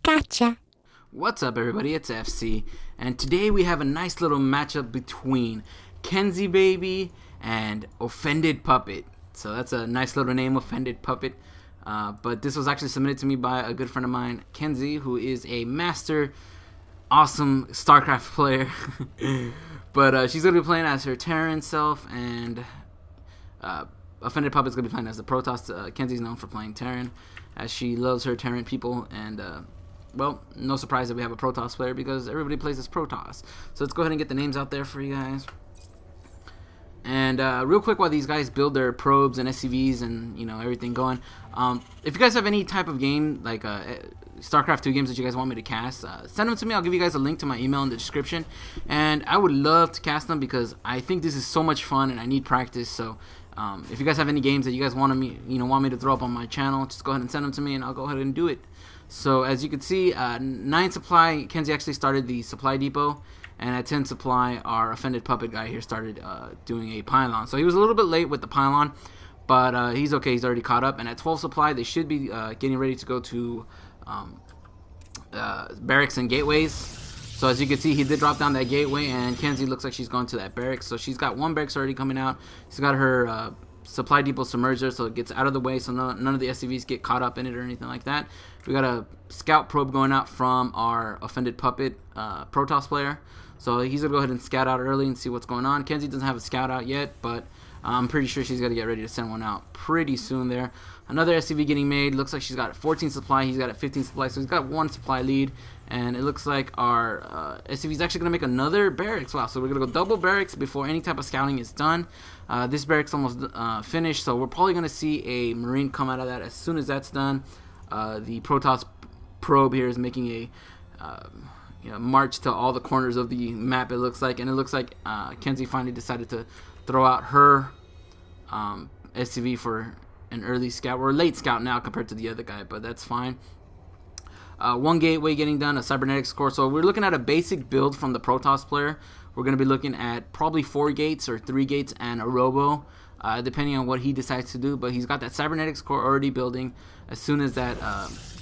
Gotcha. What's up, everybody? It's FC, and today we have a nice little matchup between KenzieBaby and ofendedPuppet. So that's a nice little name, ofendedPuppet. But this was actually submitted to me by a good friend of mine, Kenzie, who is a master, awesome StarCraft player. But she's going to be playing as her Terran self, and ofendedPuppet's going to be playing as the Protoss. Kenzie's known for playing Terran, as she loves her Terran people, and well, no surprise that we have a Protoss player because everybody plays as Protoss. So let's go ahead and get the names out there for you guys. And real quick, while these guys build their probes and SCVs and everything going, if you guys have any type of game like StarCraft 2 games that you guys want me to cast, send them to me. I'll give you guys a link to my email in the description, and I would love to cast them because I think this is so much fun and I need practice. So if you guys have any games that you guys want me to throw up on my channel, just go ahead and send them to me, and I'll go ahead and do it. So as you can see, 9 supply, Kenzie actually started the supply depot, and at 10 supply, our ofendedPuppet guy here started doing a pylon. So he was a little bit late with the pylon, but he's okay. He's already caught up. And at 12 supply, they should be getting ready to go to barracks and gateways. So as you can see, he did drop down that gateway, and Kenzie looks like she's going to that barracks. So she's got 1 barracks already coming out. She's got her supply depot submerger, so it gets out of the way, so none of the SCVs get caught up in it or anything like that. We got a scout probe going out from our ofendedPuppet Protoss player, so he's gonna go ahead and scout out early and see what's going on. Kenzie doesn't have a scout out yet, but I'm pretty sure she's gonna get ready to send one out pretty soon there. Another SCV getting made. Looks like she's got 14 supply, he's got a 15 supply, so he's got 1 supply lead. And it looks like our SCV is actually going to make another barracks. Wow, so we're going to go double barracks before any type of scouting is done. This barracks almost finished, so we're probably going to see a Marine come out of that as soon as that's done. The Protoss probe here is making a march to all the corners of the map, it looks like. And it looks like Kenzie finally decided to throw out her SCV for an early scout. We're late scout now compared to the other guy, but that's fine. 1 gateway getting done, a cybernetics core. So we're looking at a basic build from the Protoss player. We're going to be looking at probably 4 gates or 3 gates and a robo, depending on what he decides to do. But he's got that cybernetics core already building as soon as that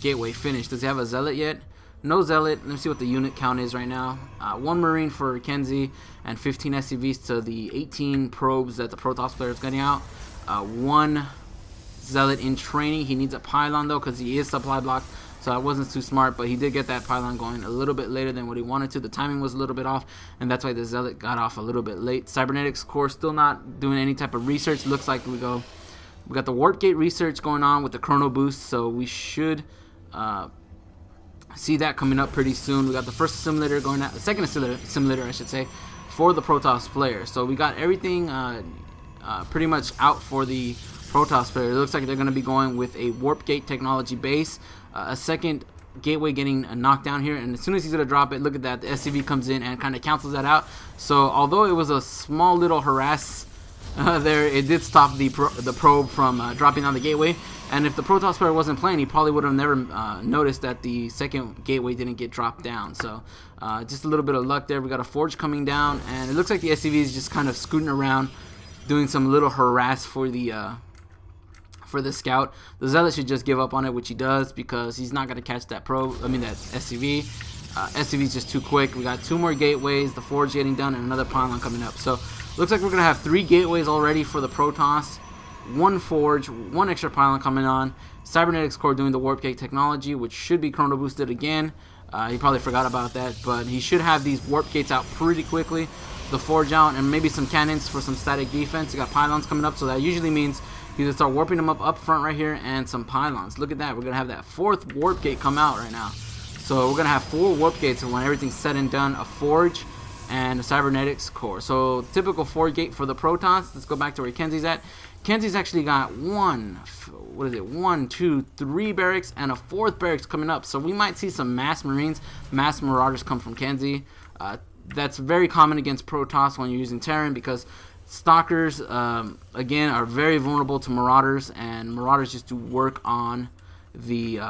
gateway finished. Does he have a zealot yet? No zealot. Let me see what the unit count is right now. 1 Marine for Kenzie and 15 SCVs to the 18 probes that the Protoss player is getting out. 1 zealot in training. He needs a pylon though because he is supply blocked. So that wasn't too smart, but he did get that pylon going a little bit later than what he wanted to. The timing was a little bit off, and that's why the zealot got off a little bit late. Cybernetics core still not doing any type of research. Looks like we got the warp gate research going on with the chrono boost, so we should see that coming up pretty soon. We got the first simulator going out, the second simulator I should say, for the Protoss player. So we got everything pretty much out for the Protoss player. It looks like they're going to be going with a warp gate technology base. A second gateway getting knocked down here, and as soon as he's going to drop it, look at that, the SCV comes in and kind of cancels that out. So although it was a small little harass there, it did stop the probe from dropping on the gateway. And if the Protoss player wasn't playing, he probably would have never noticed that the second gateway didn't get dropped down. So just a little bit of luck there. We got a forge coming down, and it looks like the SCV is just kind of scooting around doing some little harass for the scout. The zealot should just give up on it, which he does, because he's not going to catch that that SCV. SCV is just too quick. We got 2 more gateways, the forge getting done, and another pylon coming up. So looks like we're going to have 3 gateways already for the Protoss, 1 forge, 1 extra pylon coming on, cybernetics core doing the warp gate technology, which should be chrono boosted again. He probably forgot about that, but he should have these warp gates out pretty quickly. The forge out, and maybe some cannons for some static defense. You got pylons coming up, so that usually means you can start warping them up front right here, and some pylons. Look at that. We're going to have that 4th warp gate come out right now. So we're going to have 4 warp gates when everything's said and done, a forge and a cybernetics core. So typical 4 gate for the Protoss. Let's go back to where Kenzie's at. Kenzie's actually got 1, 2, 3 barracks and a 4th barracks coming up. So we might see some mass Marines, mass Marauders come from Kenzie. That's very common against Protoss when you're using Terran, because Stalkers, again, are very vulnerable to Marauders, and Marauders just do work on the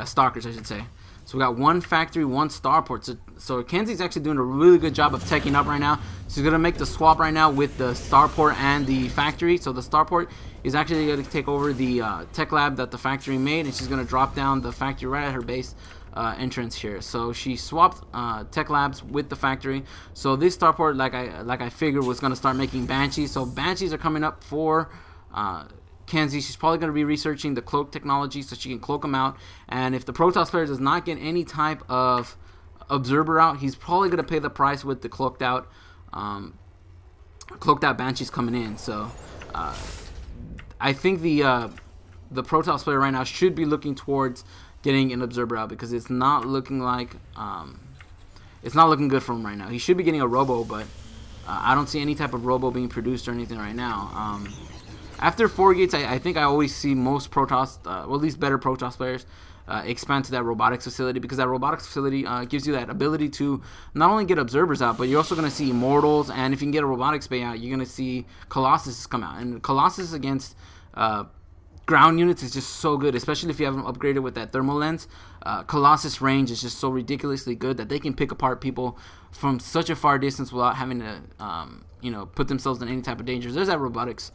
Stalkers, I should say. So we got one factory, one starport. So Kenzie's actually doing a really good job of teching up right now. She's going to make the swap right now with the starport and the factory. So the starport is actually going to take over the tech lab that the factory made, and she's going to drop down the factory right at her base entrance here. So she swapped tech labs with the factory. So this starport, like I figured, was going to start making banshees. So banshees are coming up for Kenzie. She's probably going to be researching the cloak technology so she can cloak them out. And if the Protoss player does not get any type of observer out, he's probably going to pay the price with the cloaked out banshees coming in. So I think the Protoss player right now should be looking towards getting an observer out, because it's not looking like it's not looking good for him right now. He should be getting a robo, but I don't see any type of robo being produced or anything right now. After 4 gates, I think I always see most Protoss, well, at least better Protoss players, expand to that robotics facility, because that robotics facility gives you that ability to not only get observers out, but you're also going to see immortals, and if you can get a robotics bay out, you're going to see Colossus come out. And Colossus against ground units is just so good, especially if you have them upgraded with that thermal lens. Colossus range is just so ridiculously good that they can pick apart people from such a far distance without having to put themselves in any type of danger. There's that robotics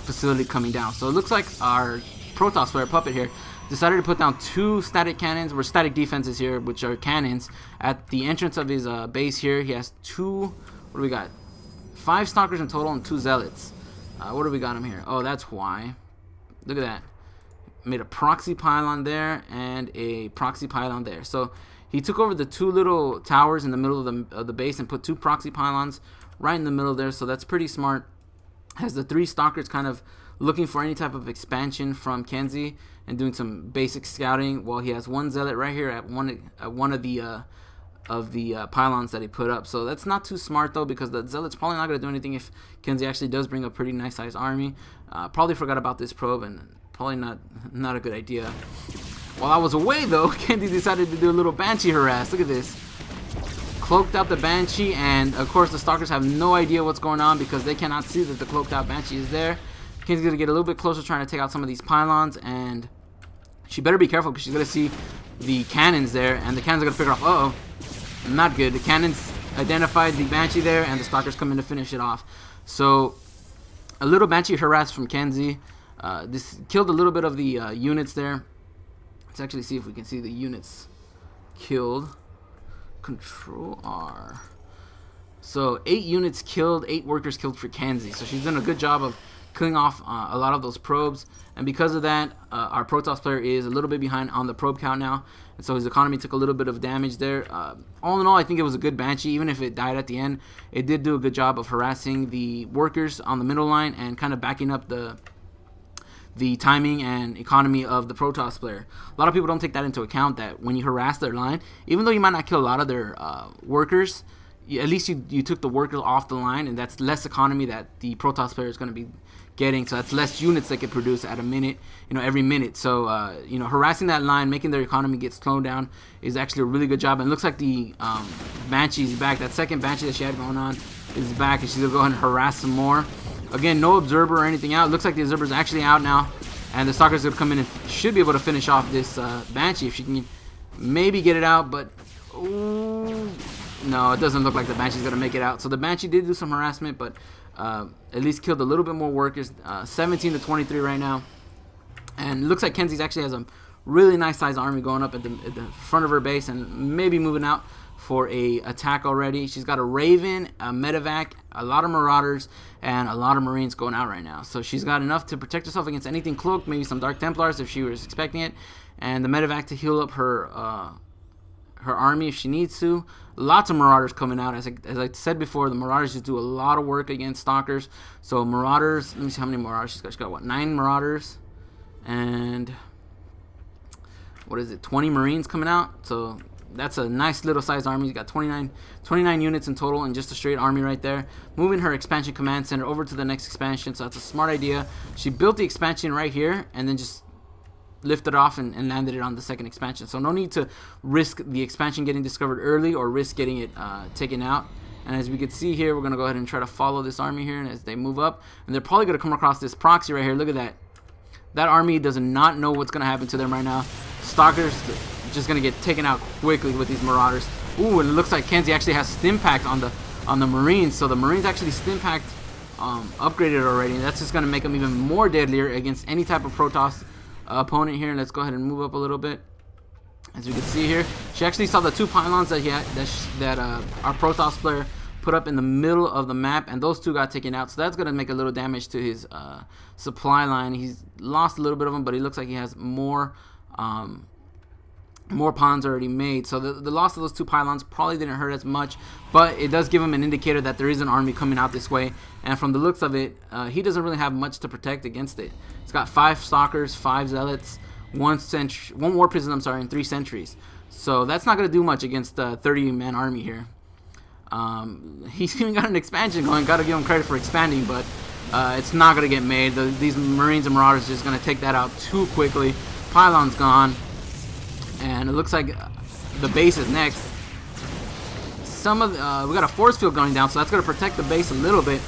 facility coming down. So it looks like our Protoss player Puppet here decided to put down 2 static cannons, or static defenses here, which are cannons, at the entrance of his base here. He has 2, what do we got? 5 stalkers in total and 2 zealots. What do we got him here? Oh, that's why. Look at that. Made a proxy pylon there and a proxy pylon there. So he took over the 2 little towers in the middle of the base and put 2 proxy pylons right in the middle there. So that's pretty smart. Has the 3 stalkers kind of looking for any type of expansion from Kenzie and doing some basic scouting, while he has 1 zealot right here at one of the pylons that he put up. So that's not too smart though, because the zealot's probably not going to do anything if Kenzie actually does bring a pretty nice sized army. Probably forgot about this probe, and probably not a good idea. While I was away though, Kenzie decided to do a little banshee harass. Look at this. Cloaked out the banshee, and of course the stalkers have no idea what's going on because they cannot see that the cloaked out banshee is there. Kenzie's going to get a little bit closer, trying to take out some of these pylons, and she better be careful because she's going to see the cannons there, and the cannons are going to figure off, uh-oh, not good. The cannons identified the banshee there, and the stalkers come in to finish it off. So a little banshee harass from Kenzie. This killed a little bit of the units there. Let's actually see if we can see the units killed. Control R. So 8 units killed, 8 workers killed for Kenzie. So she's done a good job of killing off a lot of those probes, and because of that, our Protoss player is a little bit behind on the probe count now, and so his economy took a little bit of damage there. All in all, I think it was a good banshee. Even if it died at the end, it did do a good job of harassing the workers on the middle line and kind of backing up the timing and economy of the Protoss player. A lot of people don't take that into account, that when you harass their line, even though you might not kill a lot of their workers, at least you took the workers off the line, and that's less economy that the Protoss player is going to be getting. So that's less units they could produce at a minute, every minute. So harassing that line, making their economy get slowed down, is actually a really good job. And it looks like the Banshee's back. That second Banshee that she had going on is back, and she's gonna go ahead and harass some more. Again, no observer or anything out. It looks like the observer's actually out now, and the stalker's gonna come in and should be able to finish off this Banshee if she can maybe get it out. But ooh, no, it doesn't look like the Banshee's gonna make it out. So the Banshee did do some harassment, but at least killed a little bit more workers. 17 to 23 right now, and it looks like Kenzie's actually has a really nice sized army going up at the front of her base and maybe moving out for a attack already. She's got a Raven, a Medevac, a lot of Marauders, and a lot of Marines going out right now. So she's got enough to protect herself against anything cloaked, maybe some Dark Templars if she was expecting it, and the Medevac to heal up her army if she needs to. Lots of Marauders coming out. As I said before, the Marauders just do a lot of work against Stalkers. So Marauders, let me see how many Marauders she's got. She's got, what, 9 Marauders? And, 20 Marines coming out? So that's a nice little sized army. You got 29 units in total in just a straight army right there. Moving her expansion command center over to the next expansion. So that's a smart idea. She built the expansion right here and then just lifted off and landed it on the second expansion. So no need to risk the expansion getting discovered early or risk getting it taken out. And as we can see here, we're going to go ahead and try to follow this army here as they move up. And they're probably going to come across this proxy right here. Look at that. That army does not know what's going to happen to them right now. Stalkers, just gonna get taken out quickly with these Marauders. Ooh, and it looks like Kenzie actually has Stimpact on the Marines, so the Marines actually Stimpact upgraded already, and that's just gonna make them even more deadlier against any type of Protoss opponent here. Let's go ahead and move up a little bit. As you can see here, she actually saw the 2 pylons that our Protoss player put up in the middle of the map, and those 2 got taken out, so that's going to make a little damage to his supply line. He's lost a little bit of them, but he looks like he has more pawns already made, so the loss of those 2 pylons probably didn't hurt as much, but it does give him an indicator that there is an army coming out this way, and from the looks of it, he doesn't really have much to protect against it. He's got 5 stalkers, 5 zealots, 1 war prison, and 3 sentries, so that's not going to do much against a 30-man army here. He's even got an expansion going. Gotta give him credit for expanding, but it's not gonna get made. These Marines and Marauders are just gonna take that out too quickly. Pylon's gone, and it looks like the base is next. We got a force field going down, so that's gonna protect the base a little bit.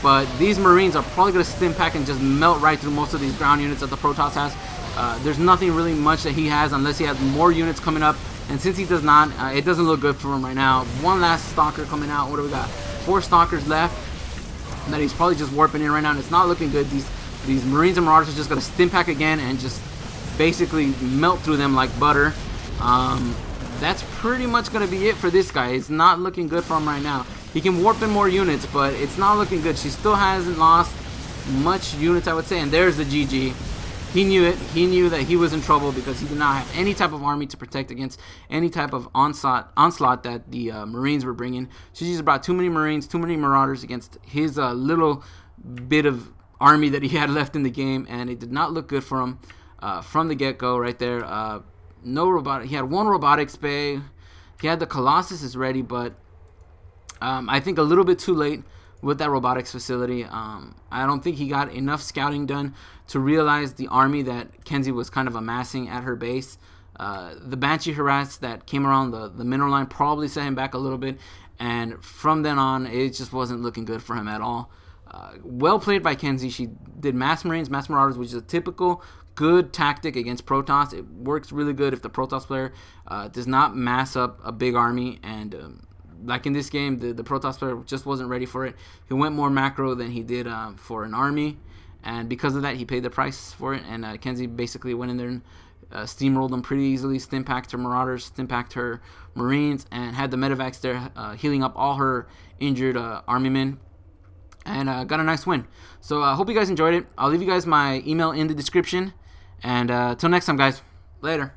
But these Marines are probably gonna Stimpak and just melt right through most of these ground units that the Protoss has. There's nothing really much that he has unless he has more units coming up. And since he does not, it doesn't look good for him right now. 1 last Stalker coming out. What do we got? 4 Stalkers left that he's probably just warping in right now, and it's not looking good. These Marines and Marauders are just going to Stimpak again and just basically melt through them like butter. That's pretty much going to be it for this guy. It's not looking good for him right now. He can warp in more units, but it's not looking good. She still hasn't lost much units, I would say, and there's the GG. He knew it. He knew that he was in trouble because he did not have any type of army to protect against any type of onslaught that the Marines were bringing. She just brought too many Marines, too many Marauders against his little bit of army that he had left in the game, and it did not look good for him from the get-go right there. No robotic. He had 1 robotics bay. He had the Colossus is ready, but I think a little bit too late with that robotics facility. I don't think he got enough scouting done to realize the army that Kenzie was kind of amassing at her base. The Banshee harass that came around the mineral line probably set him back a little bit, and from then on, it just wasn't looking good for him at all. Well played by Kenzie. She did mass Marines, mass Marauders, which is a typical good tactic against Protoss. It works really good if the Protoss player does not mass up a big army, and like in this game, the Protoss player just wasn't ready for it. He went more macro than he did for an army, and because of that, he paid the price for it. And Kenzie basically went in there and steamrolled them pretty easily, Stimpacked her Marauders, Stimpacked her Marines, and had the Medivacs there healing up all her injured army men, and got a nice win. So I hope you guys enjoyed it. I'll leave you guys my email in the description, and till next time, guys. Later.